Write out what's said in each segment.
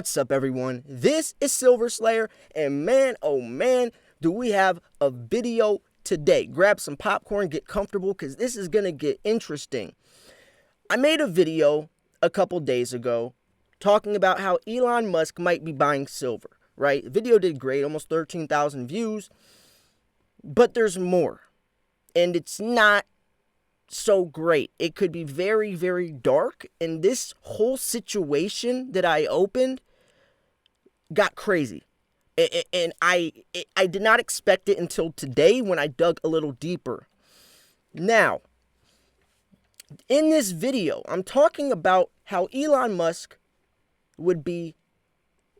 What's up, everyone? This is Silver Slayer, and man, oh man, do we have a video today. Grab some popcorn, get comfortable, because this is going to get interesting. I made a video a couple days ago talking about how Elon Musk might be buying silver, right? The video did great, almost 13,000 views, but there's more, and it's not so great. It could be very, very dark, and this whole situation that I opened got crazy, and I did not expect it until today when I dug a little deeper. Now, in this video, I'm talking about how Elon Musk would be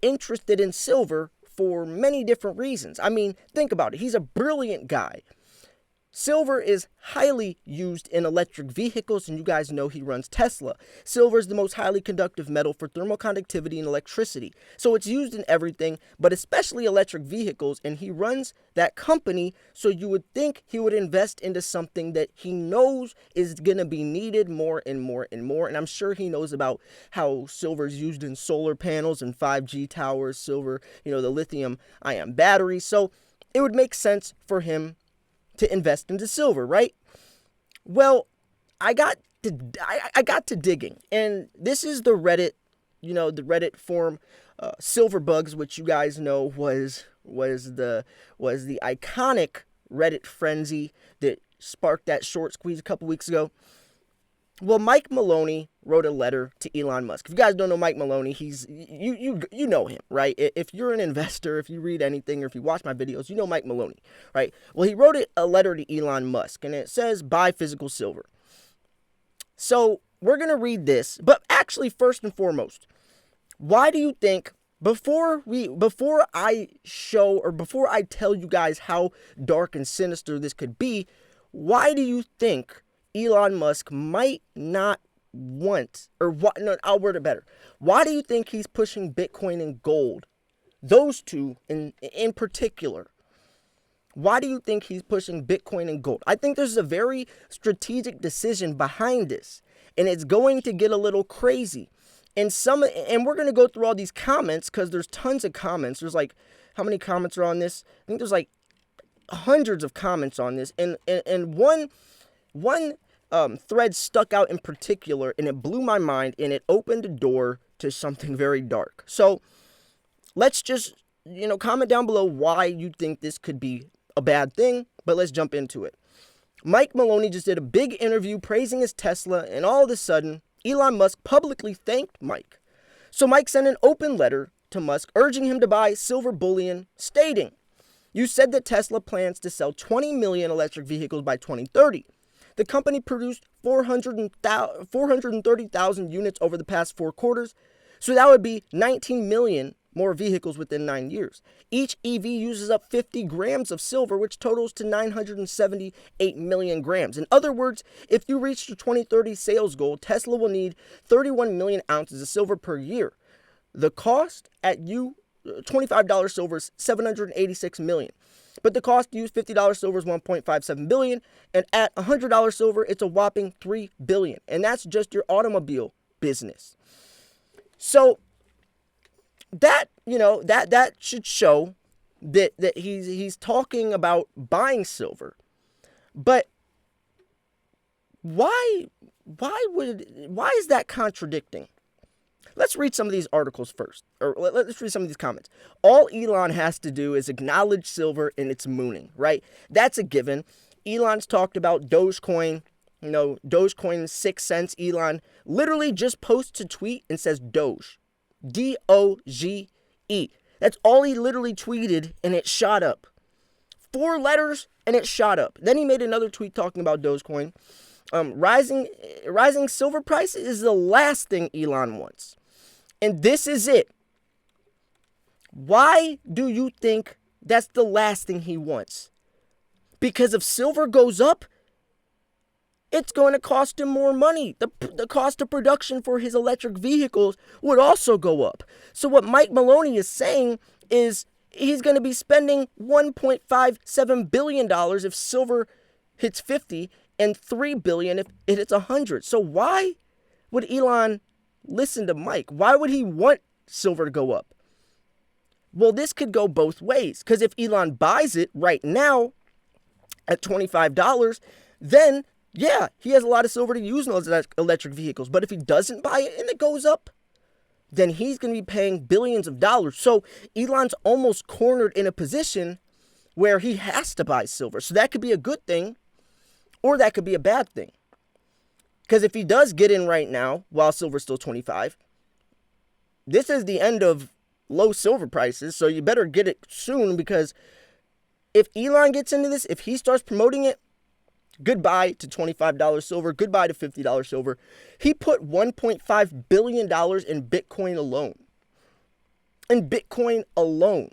interested in silver for many different reasons. I mean, think about it. He's a brilliant guy. Silver is highly used in electric vehicles, and you guys know he runs Tesla. Silver is the most highly conductive metal for thermal conductivity and electricity. So it's used in everything, but especially electric vehicles, and he runs that company, so you would think he would invest into something that he knows is going to be needed more and more and more. And I'm sure he knows about how silver is used in solar panels and 5G towers, silver, the lithium-ion batteries. So it would make sense for him to invest into silver, right? Well, I got to digging, and this is the Reddit, the Reddit forum, Silver Bugs, which you guys know was the iconic Reddit frenzy that sparked that short squeeze a couple weeks ago. Well, Mike Maloney wrote a letter to Elon Musk. If you guys don't know Mike Maloney, he's you know him, right? If you're an investor, if you read anything, or if you watch my videos, you know Mike Maloney, right? Well, he wrote a letter to Elon Musk, and it says, buy physical silver. So we're going to read this, but actually, first and foremost, why do you think, before I tell you guys how dark and sinister this could be, why do you think Elon Musk might not want, I'll word it better. Why do you think he's pushing Bitcoin and gold? Those two in particular. Why do you think he's pushing Bitcoin and gold? I think there's a very strategic decision behind this, and it's going to get a little crazy. And we're going to go through all these comments because there's tons of comments. There's how many comments are on this? I think there's hundreds of comments on this, and one thread stuck out in particular, and it blew my mind, and it opened the door to something very dark. So let's just, comment down below why you think this could be a bad thing, but let's jump into it. Mike Maloney just did a big interview praising his Tesla, and all of a sudden, Elon Musk publicly thanked Mike. So Mike sent an open letter to Musk urging him to buy silver bullion, stating, "You said that Tesla plans to sell 20 million electric vehicles by 2030. The company produced 430,000 units over the past 4 quarters, so that would be 19 million more vehicles within 9 years. Each EV uses up 50 grams of silver, which totals to 978 million grams. In other words, if you reach your 2030 sales goal, Tesla will need 31 million ounces of silver per year. The cost at $25 silver is $786 million. But the cost to use $50 silver is $1.57 billion, and at $100 silver, it's a whopping $3 billion, and that's just your automobile business." So that that should show that he's talking about buying silver, but why is that contradicting? Let's read some of these articles first, or let's read some of these comments. All Elon has to do is acknowledge silver and it's mooning, right? That's a given. Elon's talked about Dogecoin, Dogecoin 6 cents. Elon literally just posts a tweet and says Doge, D-O-G-E. That's all he literally tweeted, and it shot up. 4 letters, and it shot up. Then he made another tweet talking about Dogecoin. Rising silver price is the last thing Elon wants. And this is it. Why do you think that's the last thing he wants? Because if silver goes up, it's going to cost him more money. The cost of production for his electric vehicles would also go up. So what Mike Maloney is saying is he's going to be spending $1.57 billion if silver hits 50 and $3 billion if it hits 100. So why would Elon listen to Mike? Why would he want silver to go up. Well, this could go both ways, because if Elon buys it right now at $25, then yeah, he has a lot of silver to use in those electric vehicles. But if he doesn't buy it and it goes up, then he's going to be paying billions of dollars. So Elon's almost cornered in a position where he has to buy silver. So that could be a good thing, or that could be a bad thing. Because if he does get in right now while silver's still 25, this is the end of low silver prices. So you better get it soon, because if Elon gets into this, if he starts promoting it, goodbye to $25 silver, goodbye to $50 silver. He put $1.5 billion in Bitcoin alone. In Bitcoin alone.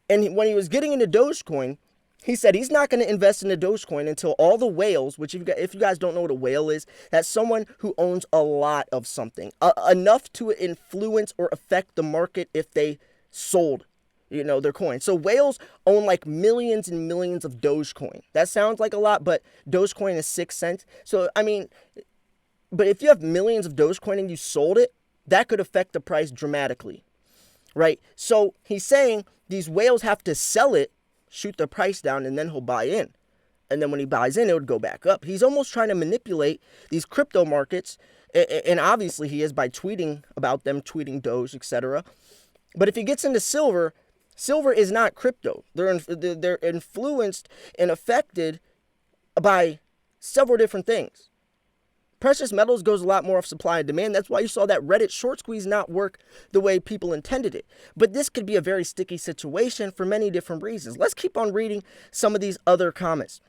And when he was getting into Dogecoin, he said he's not going to invest into Dogecoin until all the whales, which if you guys don't know what a whale is, that's someone who owns a lot of something, enough to influence or affect the market if they sold, their coin. So whales own like millions and millions of Dogecoin. That sounds like a lot, but Dogecoin is 6 cents. So, but if you have millions of Dogecoin and you sold it, that could affect the price dramatically, right? So he's saying these whales have to sell it, shoot the price down, and then he'll buy in. And then when he buys in, it would go back up. He's almost trying to manipulate these crypto markets, and obviously he is by tweeting about them, tweeting Doge, etc. But if he gets into silver, silver is not crypto. They're influenced and affected by several different things. Precious metals goes a lot more off supply and demand. That's why you saw that Reddit short squeeze not work the way people intended it. But this could be a very sticky situation for many different reasons. Let's keep on reading some of these other comments.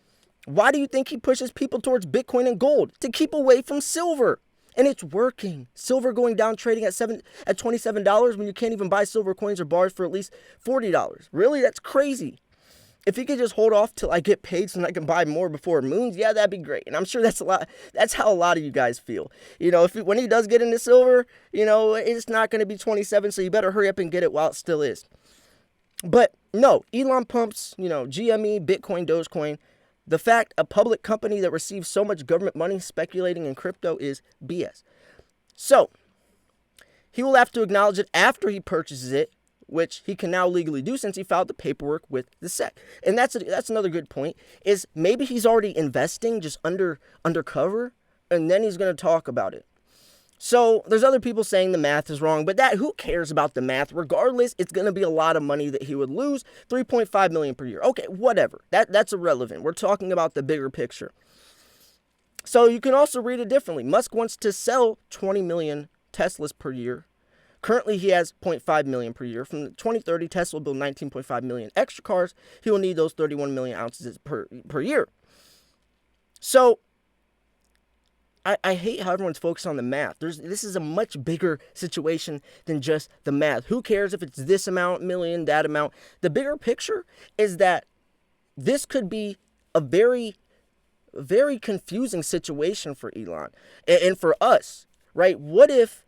Why do you think he pushes people towards Bitcoin and gold? To keep away from silver. And it's working. Silver going down, trading at $27 when you can't even buy silver coins or bars for at least $40. Really? That's crazy. If he could just hold off till I get paid so I can buy more before it moons, yeah, that'd be great. And I'm sure that's how a lot of you guys feel. When he does get into silver, it's not going to be 27, so you better hurry up and get it while it still is. But no, Elon pumps, GME, Bitcoin, Dogecoin. The fact a public company that receives so much government money speculating in crypto is BS. So he will have to acknowledge it after he purchases it, which he can now legally do since he filed the paperwork with the SEC. And that's another good point, is maybe he's already investing just undercover, and then he's going to talk about it. So there's other people saying the math is wrong, but who cares about the math? Regardless, it's going to be a lot of money that he would lose, $3.5 million per year. Okay, whatever. That's irrelevant. We're talking about the bigger picture. So you can also read it differently. Musk wants to sell 20 million Teslas per year. Currently, he has 0.5 million per year. From 2030, Tesla will build 19.5 million extra cars. He will need those 31 million ounces per year. So I hate how everyone's focused on the math. This is a much bigger situation than just the math. Who cares if it's this amount, million, that amount? The bigger picture is that this could be a very, very confusing situation for Elon and for us, right? What if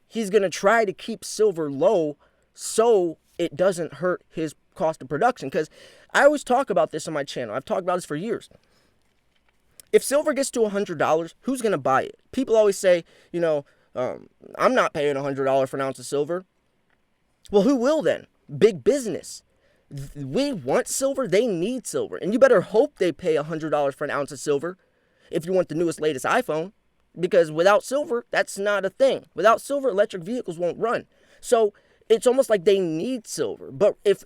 he's going to try to keep silver low so it doesn't hurt his cost of production? Because I always talk about this on my channel. I've talked about this for years. If silver gets to $100, who's going to buy it? People always say, I'm not paying $100 for an ounce of silver. Well, who will then? Big business. We want silver. They need silver. And you better hope they pay $100 for an ounce of silver if you want the newest, latest iPhone. Because without silver, that's not a thing. Without silver, electric vehicles won't run. So it's almost like they need silver. But if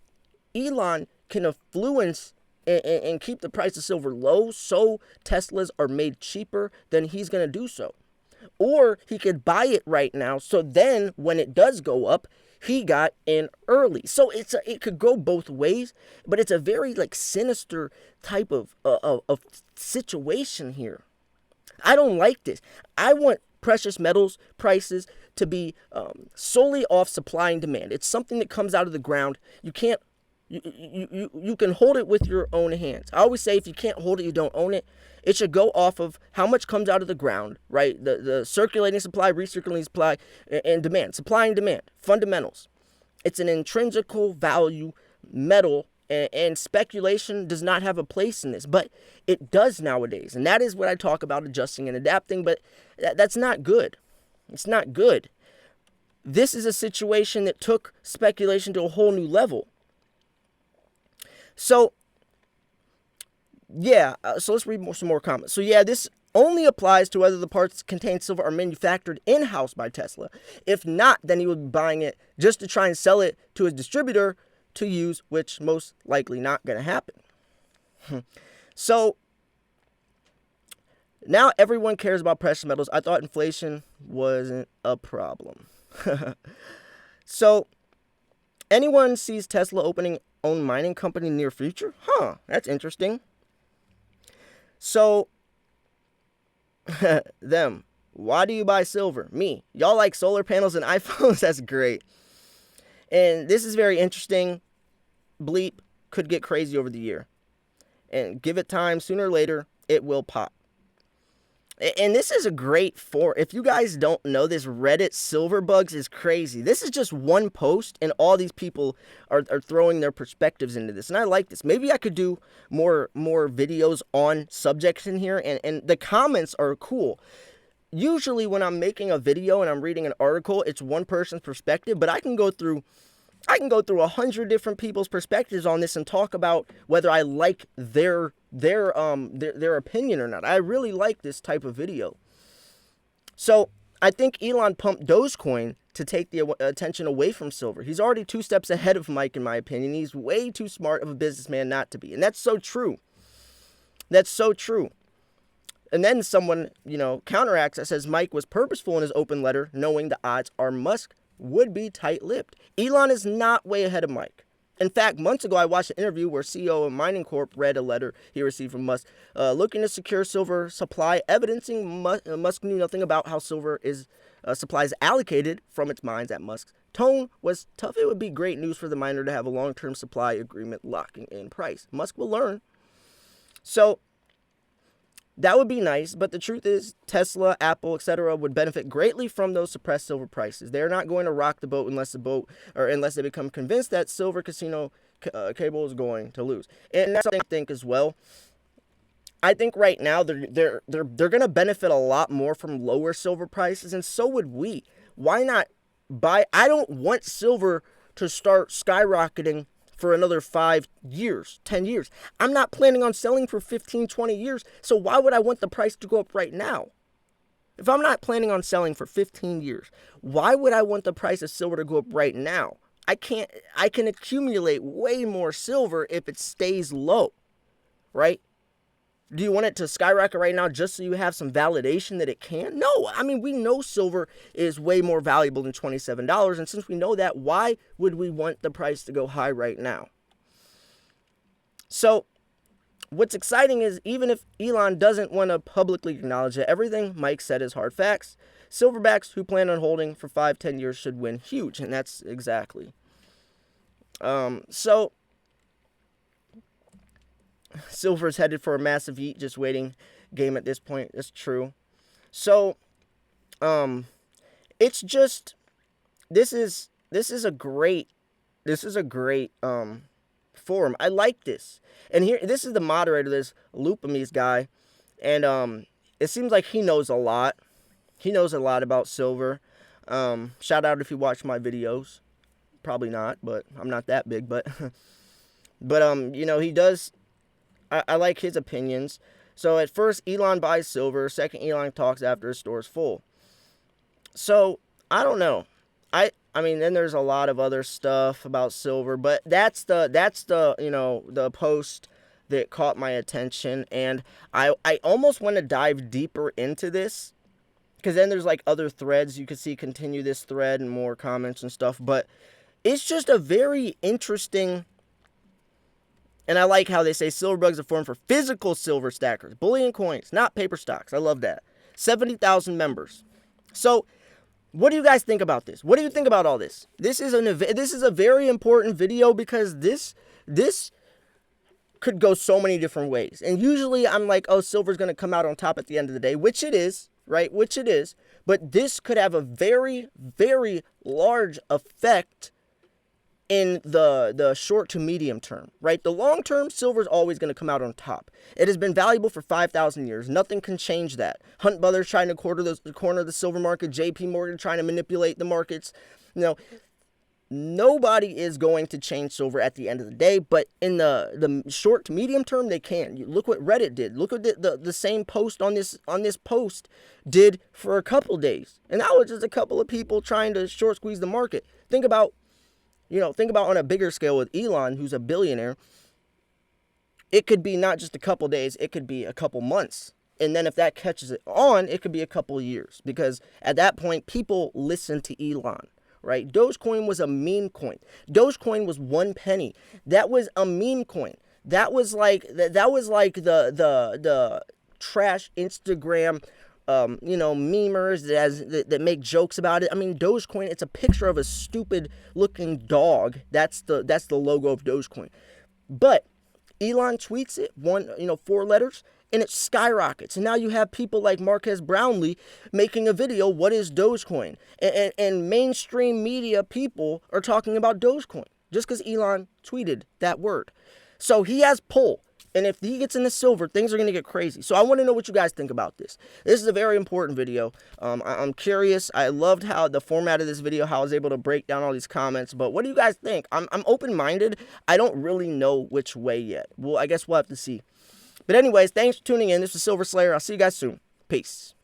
Elon can influence and keep the price of silver low so Teslas are made cheaper, then he's going to do so. Or he could buy it right now, so then when it does go up, he got in early. So it could go both ways, but it's a very sinister type of situation here. I don't like this. I want precious metals prices to be solely off supply and demand. It's something that comes out of the ground. You can't. You can hold it with your own hands. I always say if you can't hold it, you don't own it. It should go off of how much comes out of the ground, right? The circulating supply, recirculating supply, and demand. Supply and demand. Fundamentals. It's an intrinsical value metal, and speculation does not have a place in this, but it does nowadays. And that is what I talk about, adjusting and adapting, but that's not good. It's not good. this is a situation that took speculation to a whole new level. So, yeah, so let's read some more comments. So, yeah, this only applies to whether the parts contain silver are manufactured in-house by Tesla. If not, then he would be buying it just to try and sell it to his distributor to use, which most likely not going to happen. So, now everyone cares about precious metals. I thought inflation wasn't a problem. So, anyone sees Tesla opening own mining company in the near future? Huh, that's interesting. So, them. Why do you buy silver? Me. Y'all like solar panels and iPhones? That's great. And this is very interesting. Bleep could get crazy over the year. And give it time, sooner or later, it will pop. And this is a great if you guys don't know, this Reddit silver bugs is crazy. This is just one post, and all these people are throwing their perspectives into this. And I like this. Maybe I could do more videos on subjects in here, and the comments are cool. Usually when I'm making a video and I'm reading an article, it's one person's perspective, but I can go through 100 different people's perspectives on this and talk about whether I like their opinion or not. I really like this type of video. So I think Elon pumped Dogecoin to take the attention away from silver. He's already 2 steps ahead of Mike, in my opinion. He's way too smart of a businessman not to be. And that's so true. That's so true. And then someone, counteracts that, says Mike was purposeful in his open letter, knowing the odds are Musk would be tight-lipped. Elon is not way ahead of Mike. In fact, months ago, I watched an interview where CEO of Mining Corp read a letter he received from Musk, looking to secure silver supply, evidencing Musk knew nothing about how silver supply is allocated from its mines at Musk's tone was tough. It would be great news for the miner to have a long-term supply agreement locking in price. Musk will learn. So that would be nice, but the truth is Tesla, Apple, etc. would benefit greatly from those suppressed silver prices. They're not going to rock the boat unless they become convinced that silver casino cable is going to lose. And that's something I think as well. I think right now they're going to benefit a lot more from lower silver prices, and so would we. Why not buy? I don't want silver to start skyrocketing for another 5 years, 10 years. I'm not planning on selling for 15, 20 years, so why would I want the price to go up right now? If I'm not planning on selling for 15 years, why would I want the price of silver to go up right now? I can accumulate way more silver if it stays low, right? Do you want it to skyrocket right now just so you have some validation that it can? No, I mean, we know silver is way more valuable than $27. And since we know that, why would we want the price to go high right now? So what's exciting is even if Elon doesn't want to publicly acknowledge that everything Mike said is hard facts, silverbacks who plan on holding for 5-10 years should win huge. And that's exactly. So silver's headed for a massive yeet, just waiting game at this point. That's true. So, it's just, this is a great forum. I like this. And here, this is the moderator, this Lupamies guy, and it seems like he knows a lot. He knows a lot about silver. Shout out if you watch my videos. Probably not, but I'm not that big, but he does. I like his opinions. So at first, Elon buys silver. Second, Elon talks after his store is full. So I don't know. I mean, then there's a lot of other stuff about silver, but that's the post that caught my attention, and I almost want to dive deeper into this, because then there's like other threads you can see continue this thread and more comments and stuff. But it's just a very interesting. And I like how they say silver bugs are formed for physical silver stackers, bullion coins, not paper stocks. I love that. 70,000 members. So, what do you guys think about this? What do you think about all this? This is a very important video because this could go so many different ways. And usually I'm like, oh, silver's going to come out on top at the end of the day, which it is, right? Which it is. But this could have a very, very large effect in the short to medium term, right? The long term, silver is always going to come out on top. It has been valuable for 5,000 years. Nothing can change that. Hunt Brothers trying to corner the silver market. JP Morgan trying to manipulate the markets. You know, nobody is going to change silver at the end of the day, but in the short to medium term, they can. Look what Reddit did. Look what the same post on this post did for a couple days, and that was just a couple of people trying to short squeeze the market. Think about on a bigger scale with Elon, who's a billionaire. It could be not just a couple days, it could be a couple months. And then if that catches it on, it could be a couple of years, because at that point, people listen to Elon, right? Dogecoin was a meme coin. Dogecoin was 1 penny. That was a meme coin. That was like the trash Instagram memers that make jokes about it. I mean, Dogecoin, it's a picture of a stupid looking dog. That's the logo of Dogecoin. But Elon tweets it, 4 letters, and it skyrockets. And now you have people like Marques Brownlee making a video, what is Dogecoin? And mainstream media people are talking about Dogecoin just because Elon tweeted that word. So he has pull. And if he gets into silver, things are going to get crazy. So I want to know what you guys think about this. This is a very important video. I'm curious. I loved how the format of this video, how I was able to break down all these comments. But what do you guys think? I'm open-minded. I don't really know which way yet. Well, I guess we'll have to see. But anyways, thanks for tuning in. This is Silver Slayer. I'll see you guys soon. Peace.